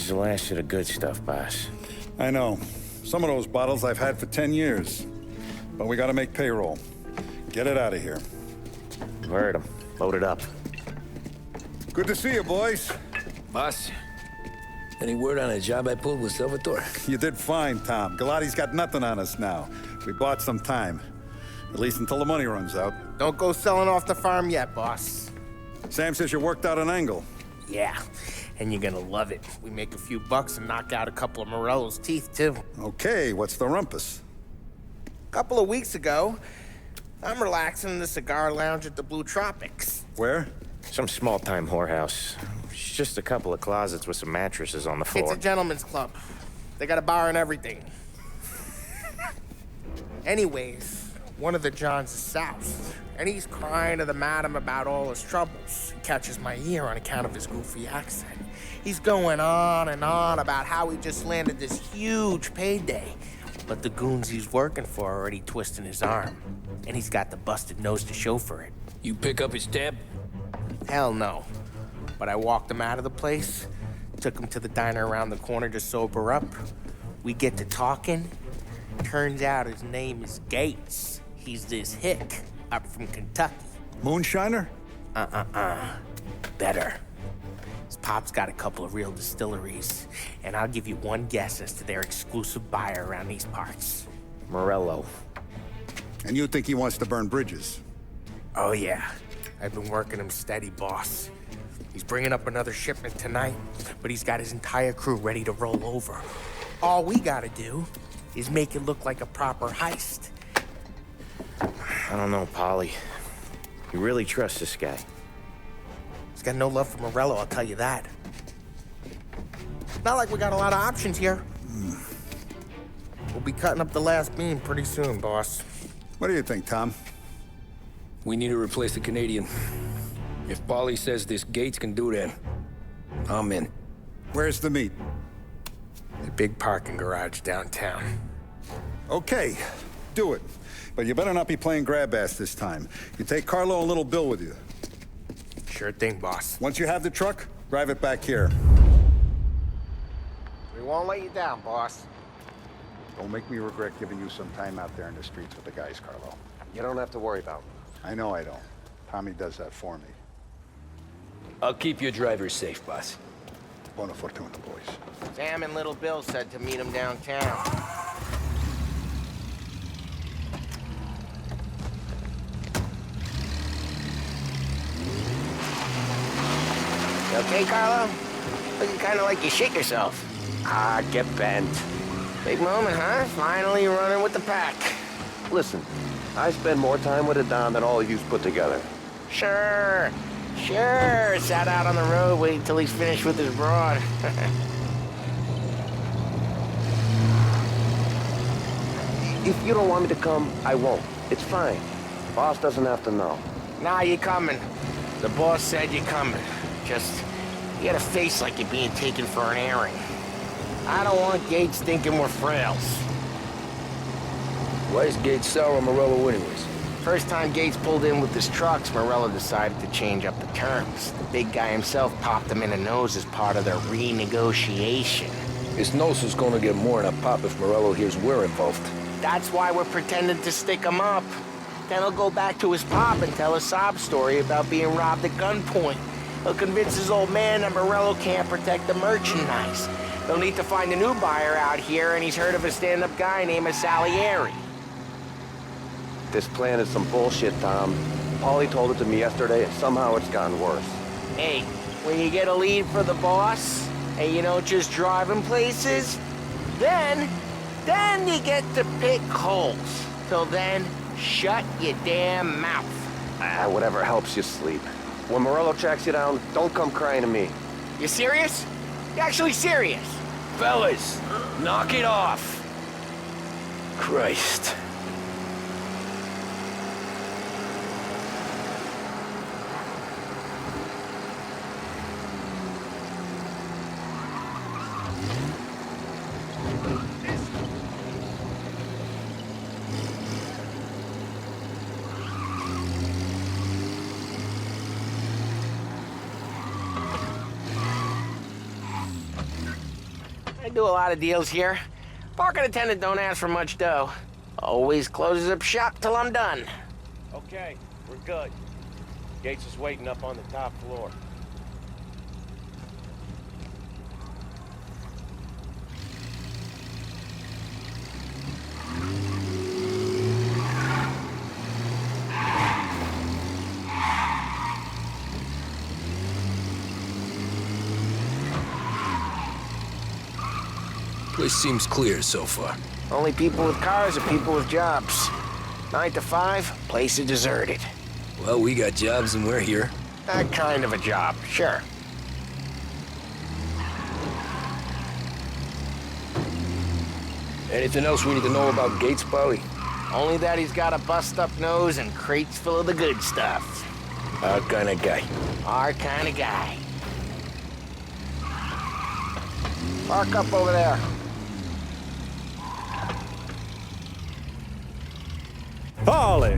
is the last of the good stuff, boss. I know. Some of those bottles I've had for 10 years. But we gotta make payroll. Get it out of here. Heard him. Load it up. Good to see you, boys. Boss, any word on a job I pulled with Salvatore? You did fine, Tom. Galati's got nothing on us now. We bought some time. At least until the money runs out. Don't go selling off the farm yet, boss. Sam says you worked out an angle. Yeah, and you're gonna love it. We make a few bucks and knock out a couple of Morello's teeth, too. Okay, what's the rumpus? A couple of weeks ago, I'm relaxing in the cigar lounge at the Blue Tropics. Where? Some small-time whorehouse. It's just a couple of closets with some mattresses on the floor. It's a gentleman's club. They got a bar and everything. Anyways, one of the Johns is south, and he's crying to the madam about all his troubles. He catches my ear on account of his goofy accent. He's going on and on about how he just landed this huge payday, but the goons he's working for are already twisting his arm, and he's got the busted nose to show for it. You pick up his tab? Hell no. But I walked him out of the place, took him to the diner around the corner to sober up. We get to talking. Turns out his name is Gates. He's this hick up from Kentucky. Moonshiner? Better. His pop's got a couple of real distilleries, and I'll give you one guess as to their exclusive buyer around these parts. Morello. And you think he wants to burn bridges? Oh yeah, I've been working him steady, boss. He's bringing up another shipment tonight, but he's got his entire crew ready to roll over. All we gotta do is make it look like a proper heist. I don't know, Polly. You really trust this guy? He's got no love for Morello, I'll tell you that. Not like we got a lot of options here. We'll be cutting up the last beam pretty soon, boss. What do you think, Tom? We need to replace the Canadian. If Polly says this Gates can do that, I'm in. Where's the meet? The big parking garage downtown. Okay, do it. But you better not be playing grab ass this time. You take Carlo and Little Bill with you. Sure thing, boss. Once you have the truck, drive it back here. We won't let you down, boss. Don't make me regret giving you some time out there in the streets with the guys, Carlo. You don't have to worry about me. I know I don't. Tommy does that for me. I'll keep your driver safe, boss. Buona fortuna, boys. Sam and Little Bill said to meet him downtown. You okay, Carlo? Looking kind of like you shit yourself. Ah, get bent. Big moment, huh? Finally running with the pack. Listen, I spend more time with a Don than all of you put together. Sure. Sat out on the road waiting till he's finished with his broad. If you don't want me to come, I won't. It's fine. Boss doesn't have to know. Nah, you coming. The boss said you coming. Just, you got a face like you're being taken for an airing. I don't want Gates thinking we're frails. Why is Gates sour on Morello anyways? First time Gates pulled in with his trucks, Morello decided to change up the terms. The big guy himself popped him in the nose as part of their renegotiation. His nose is gonna get more than a pop if Morello hears we're involved. That's why we're pretending to stick him up. Then he'll go back to his pop and tell a sob story about being robbed at gunpoint. He'll convince his old man that Morello can't protect the merchandise. They'll need to find a new buyer out here, and he's heard of a stand-up guy named Salieri. This plan is some bullshit, Tom. Paulie told it to me yesterday, and somehow it's gotten worse. Hey, when you get a lead for the boss, and you don't just drive him places, then you get to pick holes. Till then, shut your damn mouth. Whatever helps you sleep. When Morello tracks you down, don't come crying to me. You serious? You actually serious? Fellas, knock it off. Christ. I do a lot of deals here. Parking attendant don't ask for much dough. Always closes up shop till I'm done. Okay, we're good. Gates is waiting up on the top floor. Place seems clear so far. Only people with cars are people with jobs. 9 to 5, place is deserted. Well, we got jobs and we're here. That kind of a job, sure. Anything else we need to know about Gates, Polly? Only that he's got a bust-up nose and crates full of the good stuff. Our kind of guy. Our kind of guy. Park up over there. Polly,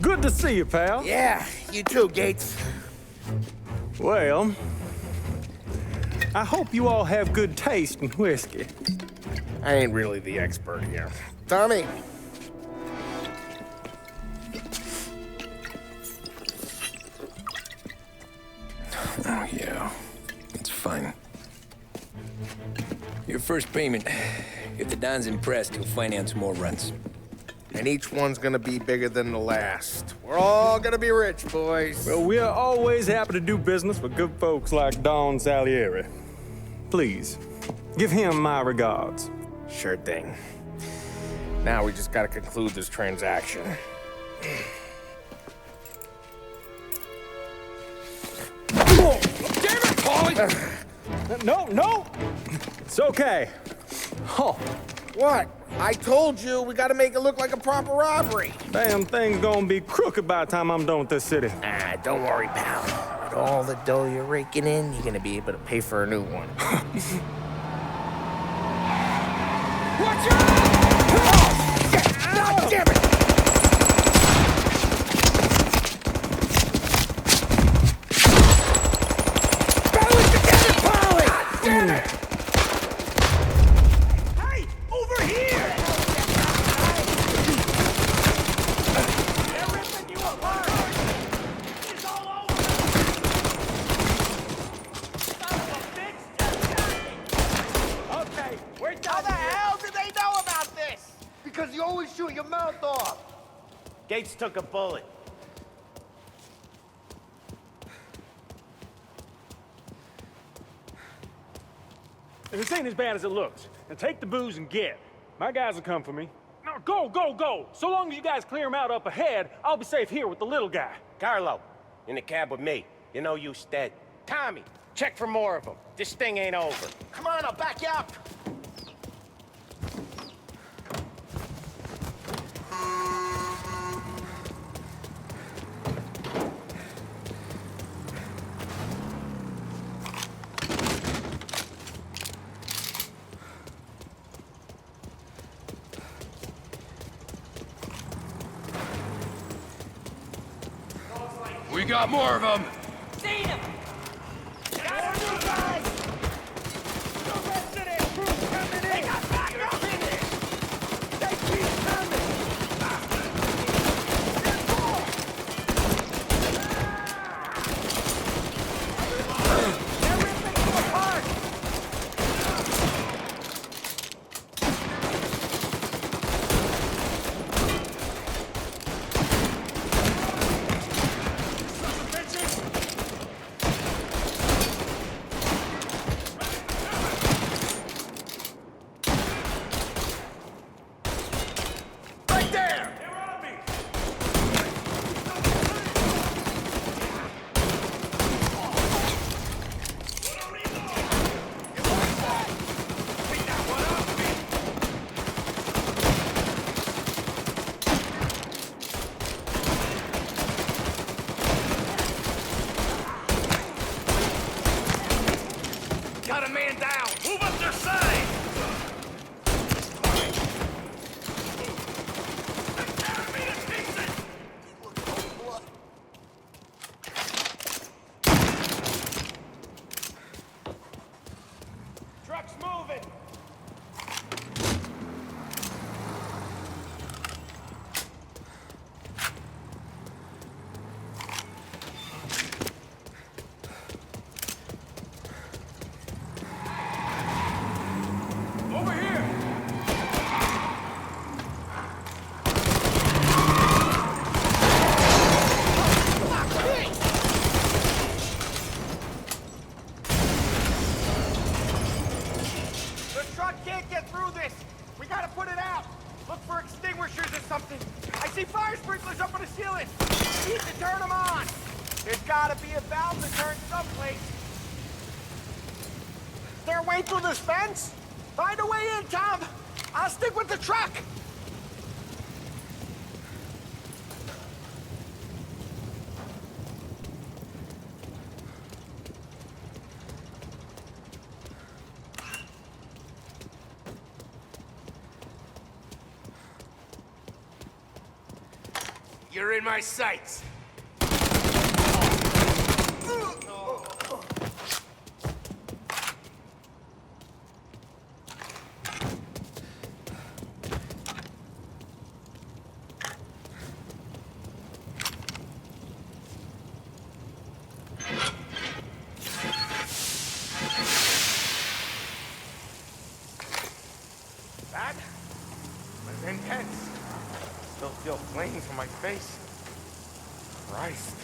good to see you, pal. Yeah, you too, Gates. Well, I hope you all have good taste in whiskey. I ain't really the expert here. Tommy. Oh, yeah. It's fine. Your first payment. If the Don's impressed, he'll finance more runs. And each one's gonna be bigger than the last. We're all gonna be rich, boys. Well, we're always happy to do business with good folks like Don Salieri. Please, give him my regards. Sure thing. Now we just gotta conclude this transaction. Damn it, Polly! No! It's okay. Oh, What? I told you, we gotta make it look like a proper robbery. damn thing's gonna be crooked by the time I'm done with this city. Ah, don't worry, pal. With all the dough you're raking in, you're gonna be able to pay for a new one. Watch out! God damn it! Battle it together, Polly! God damn it! Hey, over here! They're ripping you apart! It's all over! Okay, we're done. How the hell did they know about this? Because you always shoot your mouth off. Gates took a bullet. This ain't as bad as it looks. Now take the booze and get. My guys will come for me. Now go! So long as you guys clear them out up ahead, I'll be safe here with the little guy. Carlo, in the cab with me. You know you stead. Tommy, check for more of them. This thing ain't over. Come on, I'll back you up. We got more of them! Seen him! Got him, you guys! The rest of their crew's coming in! They got back up in it! They keep coming! There's more! They're ripping you apart! need to turn them on. There's gotta be a valve to turn someplace. Is there a way through this fence? Find a way in, Tom. I'll stick with the truck. You're in my sights. That was intense. Still feel flames on my face. Christ.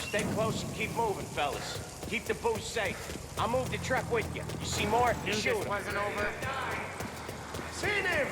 Stay close and keep moving, fellas. Keep the booze safe. I'll move the truck with you. You see more? You Knew shoot this 'em. wasn't over. Seen him!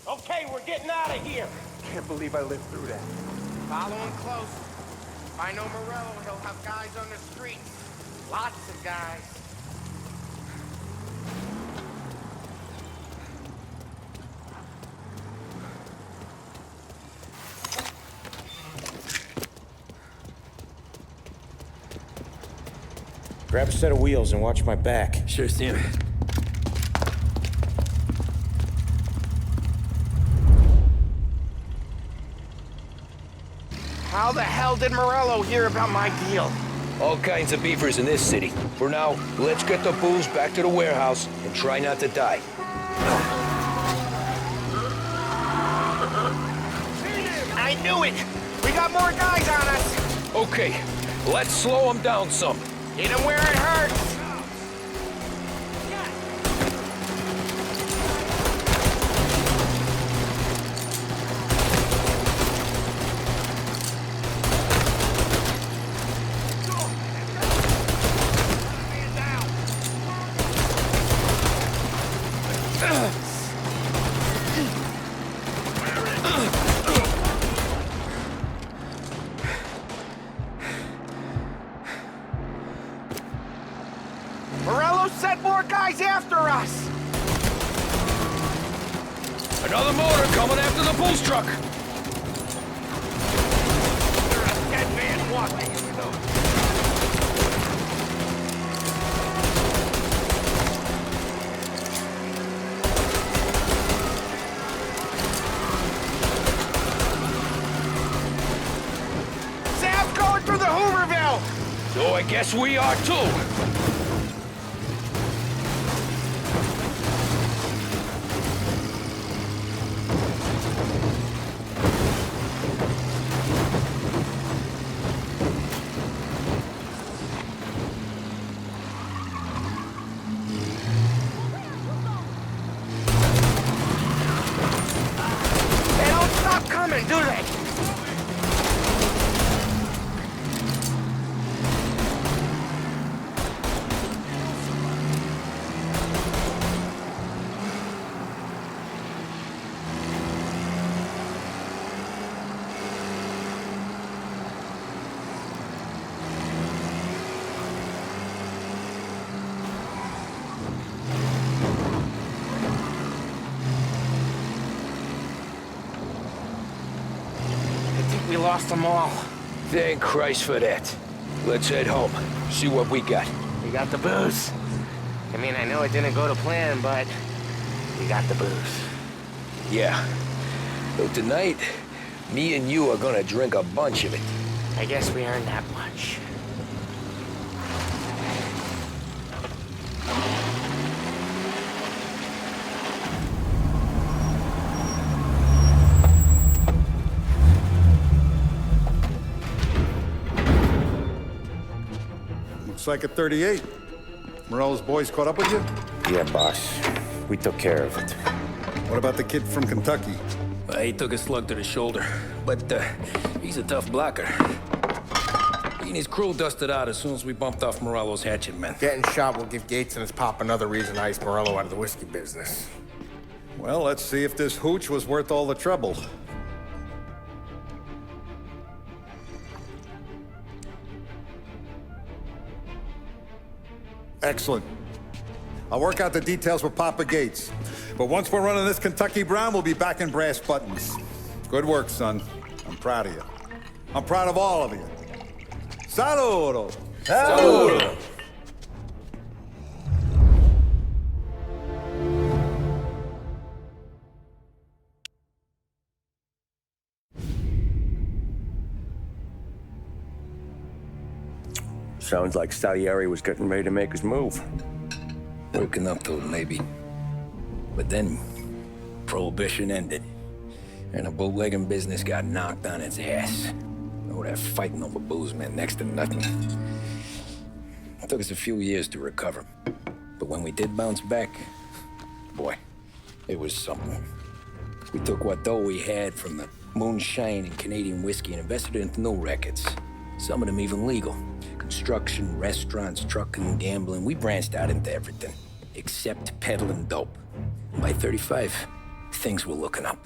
Okay, we're getting out of here. Can't believe I lived through that. Follow him close. If I know Morello, he'll have guys on the streets. Lots of guys. Grab a set of wheels and watch my back. Sure, Sam. How the hell did Morello hear about my deal? All kinds of beefers in this city. For now, let's get the booze back to the warehouse and try not to die. I knew it! We got more guys on us! Okay, let's slow them down some. Hit him where it hurts! Morello sent more guys after us! Another motor coming after the booze truck. There's a dead man walking in those. Sam's going through the Hooverville! So I guess we are too. They don't stop coming, do they? we lost them all. Thank Christ for that. Let's head home. See what we got. We got the booze. I mean, I know it didn't go to plan, but we got the booze. Yeah. So tonight, me and you are gonna drink a bunch of it. I guess we earned that much. Looks like a 38. Morello's boys caught up with you? Yeah, boss. We took care of it. What about the kid from Kentucky? He took a slug to the shoulder, but he's a tough blocker. He and his crew dusted out as soon as we bumped off Morello's hatchet men. Getting shot will give Gates and his pop another reason to ice Morello out of the whiskey business. Well, let's see if this hooch was worth all the trouble. Excellent. I'll work out the details with Papa Gates. But once we're running this Kentucky Brown, we'll be back in brass buttons. Good work, son. I'm proud of you. I'm proud of all of you. Saludo! Saludo! Sounds like Salieri was getting ready to make his move. Working up to it, maybe. But then, Prohibition ended, and the bootlegging business got knocked on its ass. Oh, that fighting over booze meant next to nothing. It took us a few years to recover. But when we did bounce back, boy, it was something. We took what dough we had from the moonshine and Canadian whiskey and invested it into new rackets. Some of them even legal. Construction, restaurants, trucking, gambling. We branched out into everything, except peddling dope. By 35, things were looking up.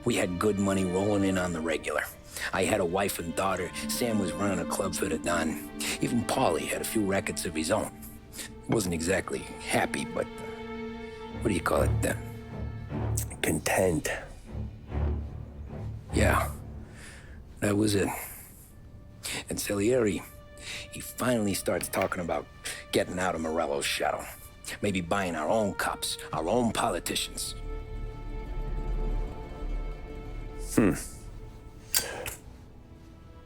We had good money rolling in on the regular. I had a wife and daughter. Sam was running a club for the Don. Even Paulie had a few rackets of his own. He wasn't exactly happy, but what do you call it then? Content. Yeah, that was it. And Salieri, he finally starts talking about getting out of Morello's shadow. Maybe buying our own cops, our own politicians.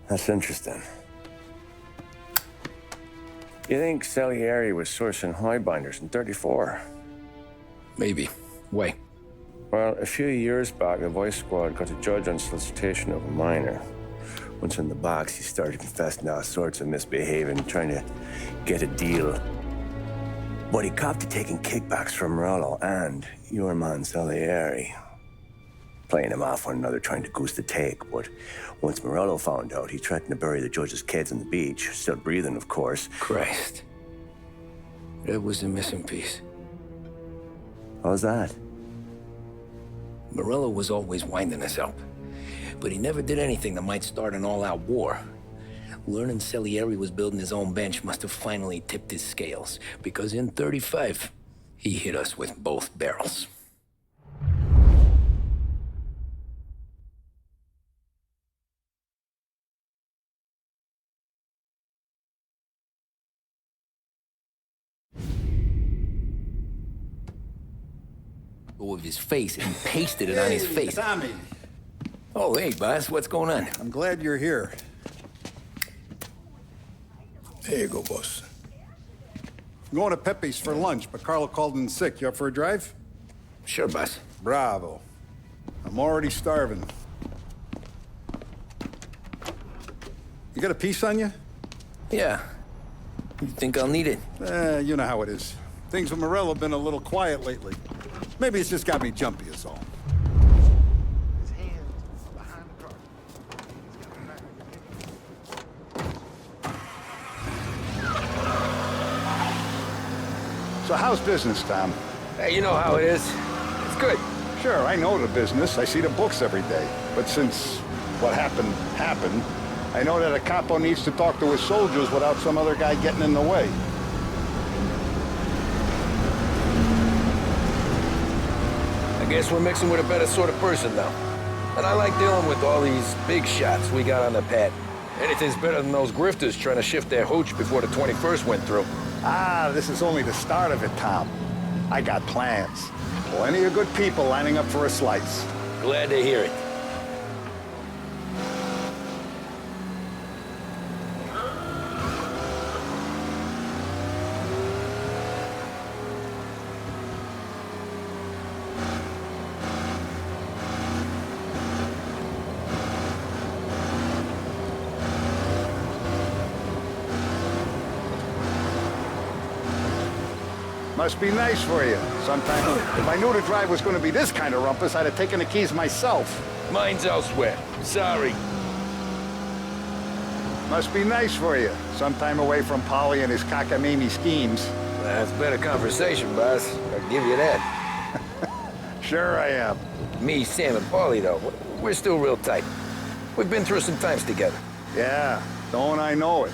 That's interesting. You think Salieri was sourcing highbinders in 34? Maybe. Why? Well, a few years back, the Vice Squad got a judge on solicitation of a minor. Once in the box, he started confessing all sorts of misbehaving, trying to get a deal. But he copped to taking kickbacks from Morello and your man Salieri. Playing them off one another, trying to goose the take. But once Morello found out, he threatened to bury the judge's kids on the beach. Still breathing, of course. Christ. That was the missing piece. How's that? Morello was always winding us up. But he never did anything that might start an all-out war. Learning Salieri was building his own bench must have finally tipped his scales. Because in 35, he hit us with both barrels. With his face and pasted it on his face. Tommy. Oh, hey, boss, what's going on? I'm glad you're here. There you go, boss. I'm going to Pepe's for lunch, but Carlo called in sick. You up for a drive? Sure, boss. Bravo. I'm already starving. You got a piece on you? Yeah. You think I'll need it? You know how it is. Things with Morello have been a little quiet lately. Maybe it's just got me jumpy is all. His hands behind the car. So how's business, Tom? Hey, you know how it is. It's good. Sure, I know the business. I see the books every day. But since what happened, I know that a capo needs to talk to his soldiers without some other guy getting in the way. I guess we're mixing with a better sort of person now. And I like dealing with all these big shots we got on the pad. Anything's better than those grifters trying to shift their hooch before the 21st went through. Ah, this is only the start of it, Tom. I got plans. Plenty of good people lining up for a slice. Glad to hear it. Must be nice for you. Sometime, if I knew the drive was going to be this kind of rumpus, I'd have taken the keys myself. Mine's elsewhere. Sorry. Must be nice for you. Sometime away from Polly and his cockamamie schemes. That's better conversation, boss. I'll give you that. Sure I am. Me, Sam, and Paulie, though, we're still real tight. We've been through some times together. Yeah, don't I know it.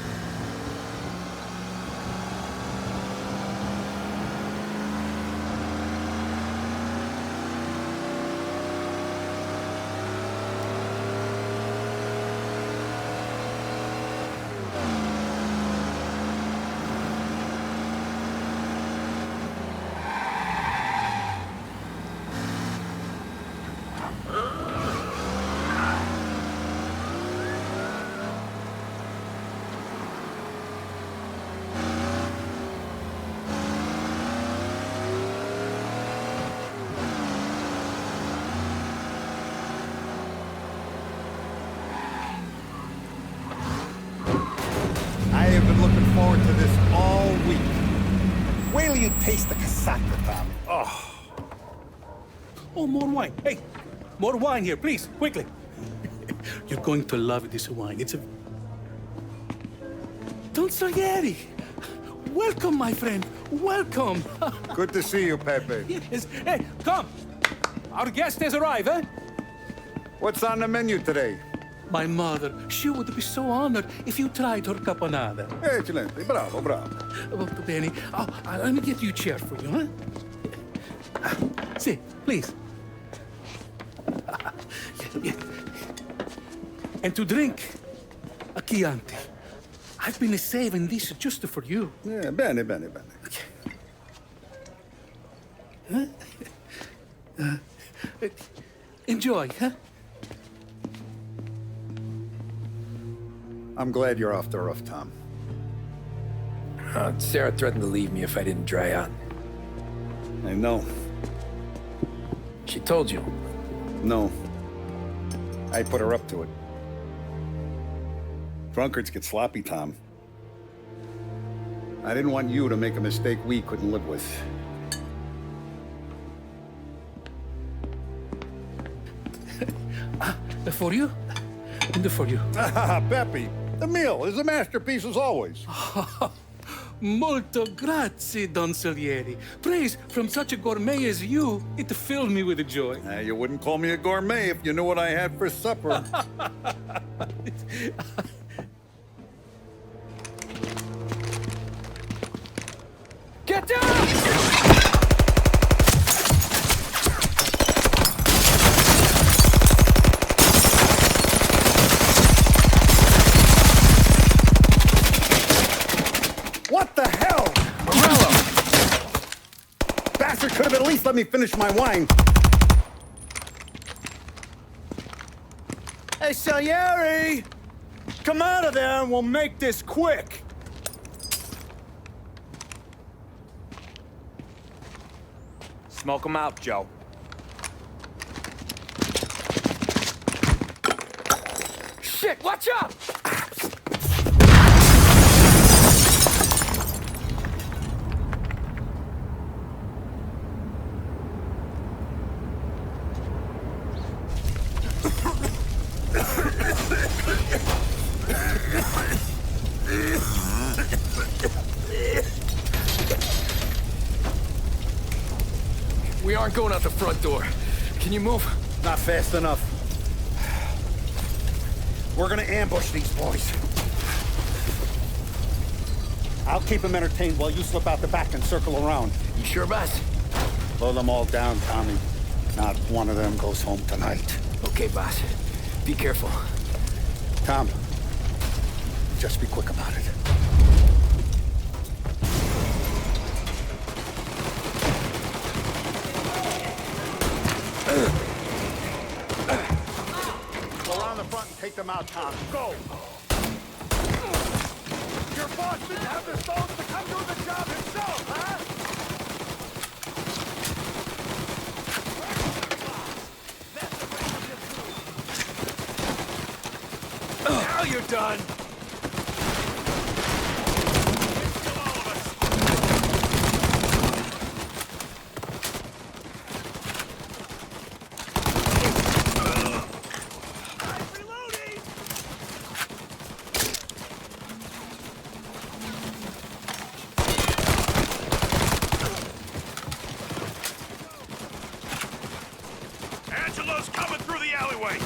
I have been looking forward to this all week. Wait till you taste the casaca, Tommy. Oh. Oh, more wine. Hey, more wine here, please, quickly. You're going to love this wine. It's a... Don Salieri! Welcome, my friend. Welcome. Good to see you, Pepe. Yes. Hey, come. Our guest has arrived, eh? What's on the menu today? My mother, she would be so honored if you tried her caponata. Excellent. Bravo, bravo. Molto bene. Oh, let me get you a chair for you, huh? Sit, please. And to drink, a Chianti. I've been saving this just for you. Yeah, bene, bene, bene. Enjoy, huh? I'm glad you're off the roof, Tom. Sarah threatened to leave me if I didn't dry out. I know. She told you. No. I put her up to it. Drunkards get sloppy, Tom. I didn't want you to make a mistake we couldn't live with. For you? And for you. Ah, Pepe, the meal is a masterpiece as always. Molto grazie, Don Salieri. Praise from such a gourmet as you, it filled me with joy. You wouldn't call me a gourmet if you knew what I had for supper. Get down! What the hell? Morello! Bastard could have at least let me finish my wine. Hey, Salieri! Come out of there and we'll make this quick. Smoke 'em out, Joe. Shit, watch out! We aren't going out the front door. Can you move? Not fast enough. We're gonna ambush these boys. I'll keep them entertained while you slip out the back and circle around. You sure, boss? Blow them all down, Tommy. Not one of them goes home tonight. Okay, boss. Be careful. Tom, just be quick about it. Go around the front and take them out, Tom. Go! Your boss didn't have the stones to come do the job himself, huh? Now you're done! Angelo's coming through the alleyway!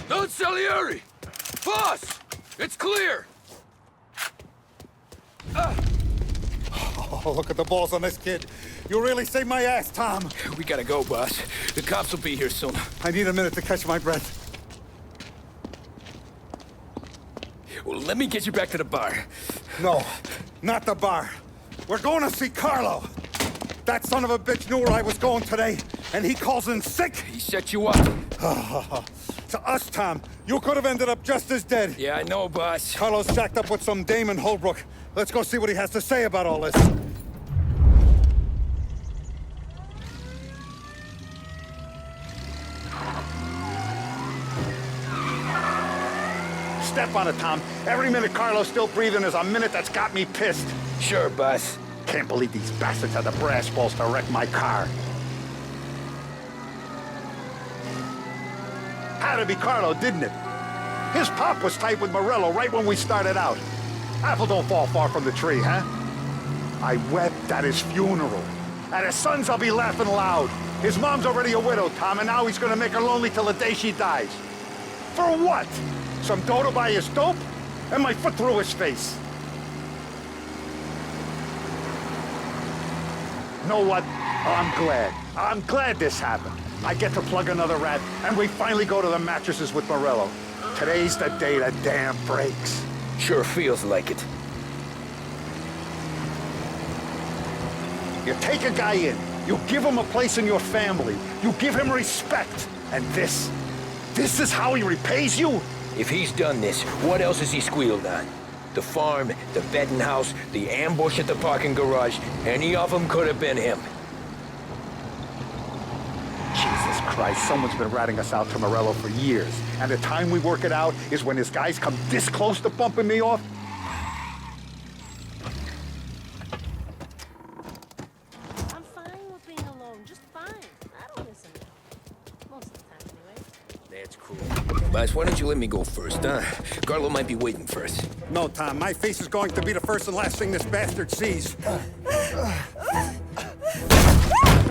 Don't Salieri! Boss! It's clear! Oh, look at the balls on this kid. You really saved my ass, Tom. We gotta go, boss. The cops will be here soon. I need a minute to catch my breath. Well, let me get you back to the bar. No, not the bar. We're going to see Carlo. That son of a bitch knew where I was going today, and he calls in sick. He set you up. To us, Tom, you could have ended up just as dead. Yeah, I know, boss. Carlo's jacked up with some dame in Holbrook. Let's go see what he has to say about all this. Step on it, Tom. Every minute Carlo's still breathing is a minute that's got me pissed. Sure, boss. Can't believe these bastards had the brass balls to wreck my car. Had to be Carlo, didn't it? His pop was tight with Morello right when we started out. Apple don't fall far from the tree, huh? I wept at his funeral. At his son's, I'll be laughing loud. His mom's already a widow, Tom, and now he's gonna make her lonely till the day she dies. For what? Some dough to buy his dope? And my foot through his face. Know what? I'm glad. I'm glad this happened. I get to plug another rat, and we finally go to the mattresses with Morello. Today's the day the dam breaks. Sure feels like it. You take a guy in, you give him a place in your family, you give him respect, and this is how he repays you? If he's done this, what else has he squealed on? The farm, the betting house, the ambush at the parking garage, any of them could have been him. Jesus Christ, someone's been ratting us out to Morello for years, and the time we work it out is when his guys come this close to bumping me off? I'm fine with being alone, just fine. I don't listen. Most of the time, anyway. That's cool. Boss, why don't you let me go first, huh? Carlo might be waiting for us. No, Tom, my face is going to be the first and last thing this bastard sees.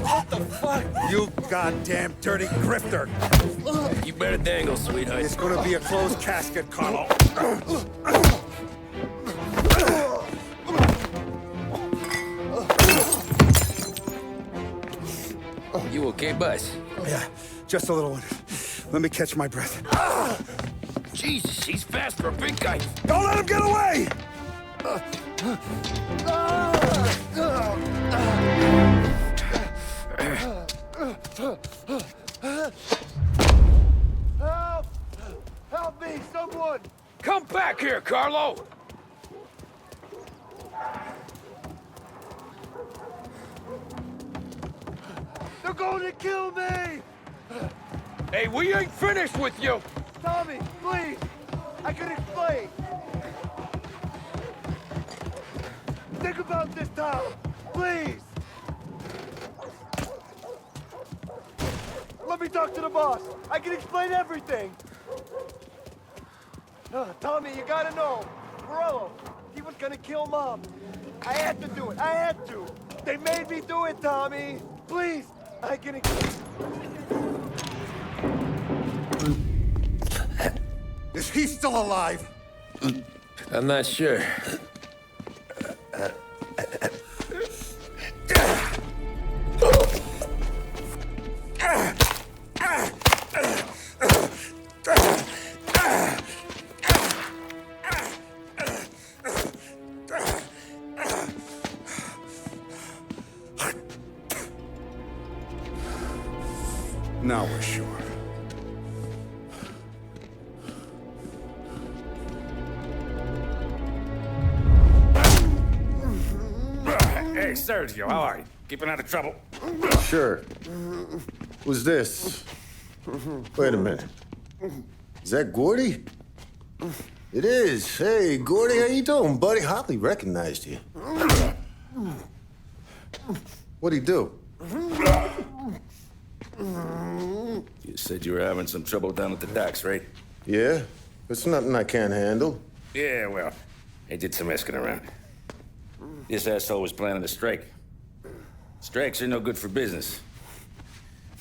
What the fuck? You goddamn dirty grifter. You better dangle, sweetheart. It's gonna be a closed casket, Carlo. You okay, boss? Yeah, just a little one. Let me catch my breath. Jesus, he's fast for a big guy. Don't let him get away! Help! Help me, someone! Come back here, Carlo! They're going to kill me! Hey, we ain't finished with you! Tommy, please! I can explain! Think about this, Tom! Please! Let me talk to the boss! I can explain everything! Tommy, you gotta know! Morello, he was gonna kill Mom! I had to do it! I had to! They made me do it, Tommy! Please! I can explain... Is he still alive? I'm not sure. Now we're sure. Hey, Sergio, how are you? Keeping out of trouble? Sure. Who's this? Wait a minute. Is that Gordy? It is. Hey, Gordy, how you doing, buddy? Hardly recognized you. What'd he do? You said you were having some trouble down at the docks, right? Yeah? It's nothing I can't handle. Yeah, well, I did some asking around. This asshole was planning a strike. Strikes are no good for business.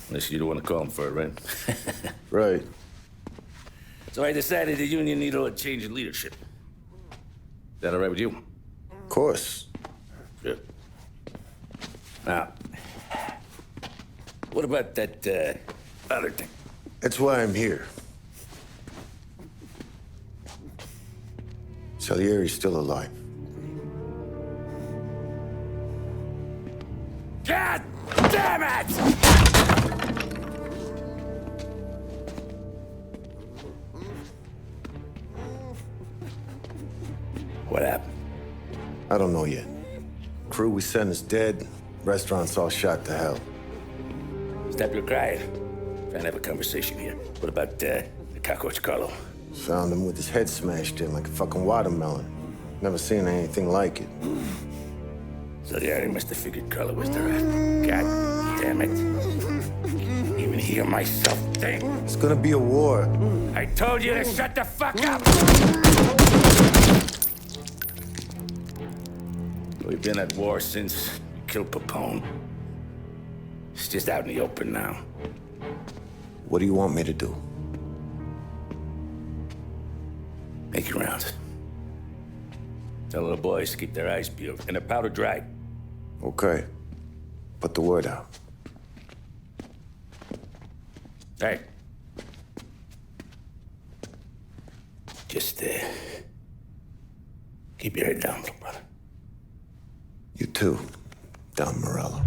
Unless you don't want to call him for it, right? Right. So I decided the union needed a change in leadership. Is that all right with you? Of course. Good. Now, what about that, other thing? That's why I'm here. Salieri's still alive. God damn it! What happened? I don't know yet. Crew we sent is dead. Restaurant's all shot to hell. Stop your crying. Trying to have a conversation here. What about, the cockroach Carlo? Found him with his head smashed in like a fucking watermelon. Never seen anything like it. Salieri must have figured Carlo was the rat. God damn it. Even hear myself think. It's gonna be a war. I told you to shut the fuck up! We've been at war since we killed Papone. It's just out in the open now. What do you want me to do? Make your rounds. Tell the boys to keep their eyes peeled and their powder dry. Okay. Put the word out. Hey. Just, keep your head down, little brother. You too, Don Morello.